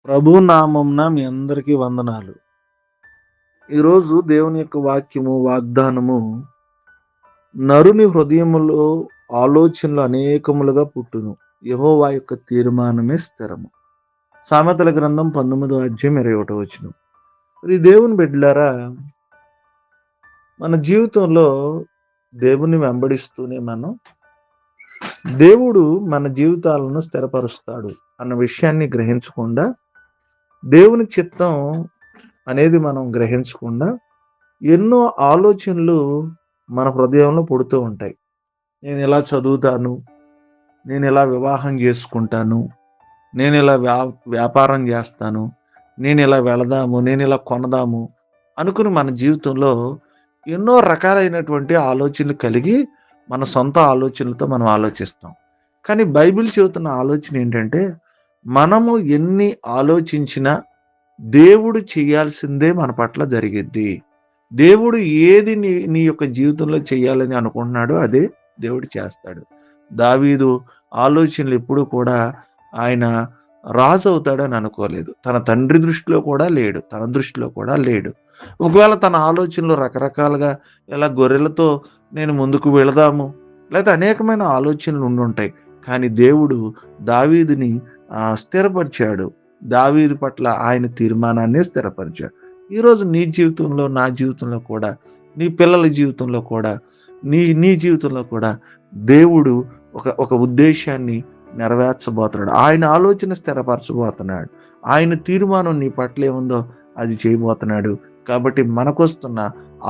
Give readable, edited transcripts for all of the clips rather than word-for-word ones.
ప్రభు నామంన మీ అందరికీ వందనాలు. ఈరోజు దేవుని యొక్క వాక్యము, వాగ్దానము నరుని హృదయములో ఆలోచనలు అనేకములుగా పుట్టును. యెహోవా యొక్క తీర్మానమే స్థిరము. సామెతల గ్రంథం 19వ అధ్యాయం 21వ వచనం. ఈ దేవుని బిడ్డలారా, మన జీవితంలో దేవుని వెంబడిస్తూనే దేవుడు మన జీవితాలను స్థిరపరుస్తాడు అన్న విషయాన్ని గ్రహించకుండా, దేవుని చిత్తం అనేది మనం గ్రహించకుండా ఎన్నో ఆలోచనలు మన హృదయంలో పుడుతూ ఉంటాయి. నేను ఇలా చదువుతాను, నేను ఇలా వివాహం చేసుకుంటాను, నేను ఇలా వ్యాపారం చేస్తాను, నేను ఇలా వెళదాము, నేను ఇలా కొనదాము అనుకుని మన జీవితంలో ఎన్నో రకాలైనటువంటి ఆలోచనలు కలిగి మన సొంత ఆలోచనలతో మనం ఆలోచిస్తాం. కానీ బైబిల్ చెబుతున్న ఆలోచన ఏంటంటే, మనము ఎన్ని ఆలోచించినా దేవుడు చేయాల్సిందే మన పట్ల జరిగిద్ది. దేవుడు ఏది నీ యొక్క జీవితంలో చేయాలని అనుకుంటున్నాడో అదే దేవుడు చేస్తాడు. దావీదు ఆలోచనలు ఎప్పుడు కూడా ఆయన రాజు అవుతాడని అనుకోలేదు. తన తండ్రి దృష్టిలో కూడా లేడు. తన దృష్టిలో కూడా లేడు. ఒకవేళ తన ఆలోచనలు రకరకాలుగా ఇలా గొర్రెలతో నేను ముందుకు వెళదాము, లేకపోతే అనేకమైన ఆలోచనలు ఉండుంటాయి. కానీ దేవుడు దావీదుని స్థిరపరిచాడు. దావీదు పట్ల ఆయన తీర్మానాన్ని స్థిరపరిచాడు. ఈరోజు నీ జీవితంలో, నా జీవితంలో కూడా, నీ పిల్లల జీవితంలో కూడా, నీ జీవితంలో కూడా దేవుడు ఒక ఉద్దేశాన్ని నెరవేర్చబోతున్నాడు. ఆయన ఆలోచన స్థిరపరచబోతున్నాడు. ఆయన తీర్మానం నీ పట్ల ఏముందో అది చేయబోతున్నాడు. కాబట్టి మనకొస్తున్న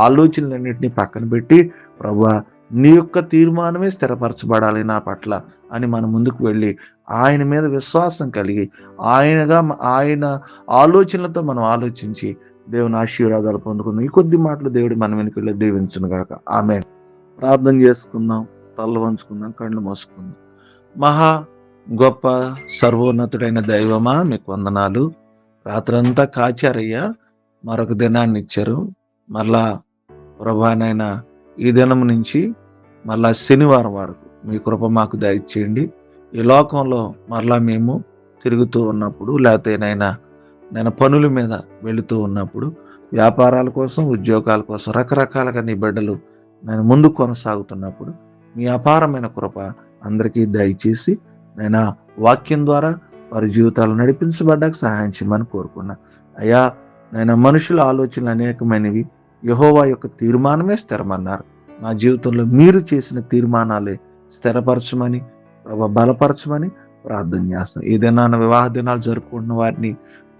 ఆలోచనలన్నింటినీ పక్కన పెట్టి, ప్రభువా నీ యొక్క తీర్మానమే స్థిరపరచబడాలి నా పట్ల అని మనం ముందుకు వెళ్ళి ఆయన మీద విశ్వాసం కలిగి ఆయన ఆలోచనలతో మనం ఆలోచించి దేవుని ఆశీర్వాదాలు పొందుకుందాం. ఈ కొద్ది మాటలు దేవుడు మన వెనుకల్లో దీవించును గాక. ఆమేన్. ప్రార్థన చేసుకుందాం, తల్ల వంచుకుందాం, కళ్ళు మూసుకుందాం. మహా గొప్ప సర్వోన్నతుడైన దైవమా, మీకు వందనాలు. రాత్రంతా కాచారయ్యా, మరొక దినాన్ని ఇచ్చారు. మళ్ళా ప్రభానైనా ఈ దినం నుంచి మళ్ళా శనివారం వరకు మీ కృప మాకు దయచేయండి. ఈ లోకంలో మరలా మేము తిరుగుతూ ఉన్నప్పుడు, లేకపోతే నేను పనుల మీద వెళుతూ ఉన్నప్పుడు, వ్యాపారాల కోసం, ఉద్యోగాల కోసం రకరకాలుగా నీ బిడ్డలు నేను ముందు కొనసాగుతున్నప్పుడు మీ అపారమైన కృప అందరికీ దయచేసి వాక్యం ద్వారా వారి జీవితాలు నడిపించబడ్డాక సహాయం చేయమని కోరుకున్నా. అయ్యా, మనుషుల ఆలోచనలు అనేకమైనవి, యెహోవా యొక్క తీర్మానమే స్థిరమన్నారు. నా జీవితంలో మీరు చేసిన తీర్మానాలే స్థిరపరచమని, బలపరచమని ప్రార్థన చేస్తాం. ఈ దినాన వివాహ దినాలు జరుపుకుంటున్న వారిని,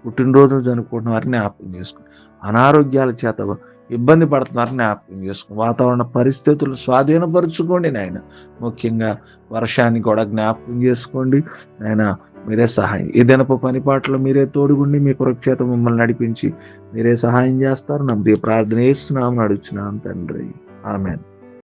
పుట్టినరోజులు జరుపుకుంటున్న వారిని జ్ఞాపకం చేసుకుని, అనారోగ్యాల చేత ఇబ్బంది పడుతున్నారని జ్ఞాపకం చేసుకుని, వాతావరణ పరిస్థితులు స్వాధీనపరుచుకోండి నాయన. ముఖ్యంగా వర్షాన్ని కూడా జ్ఞాపకం చేసుకోండి నాయన. మీరే సహాయం, ఈ దినపు పనిపాట్లో మీరే తోడుగుండి మీ కృప చేత మమ్మల్ని నడిపించి మీరే సహాయం చేస్తారు. నమ్మది ప్రార్థన చేస్తున్నామని అడుగుతున్నాను తండ్రి. ఆమెన్.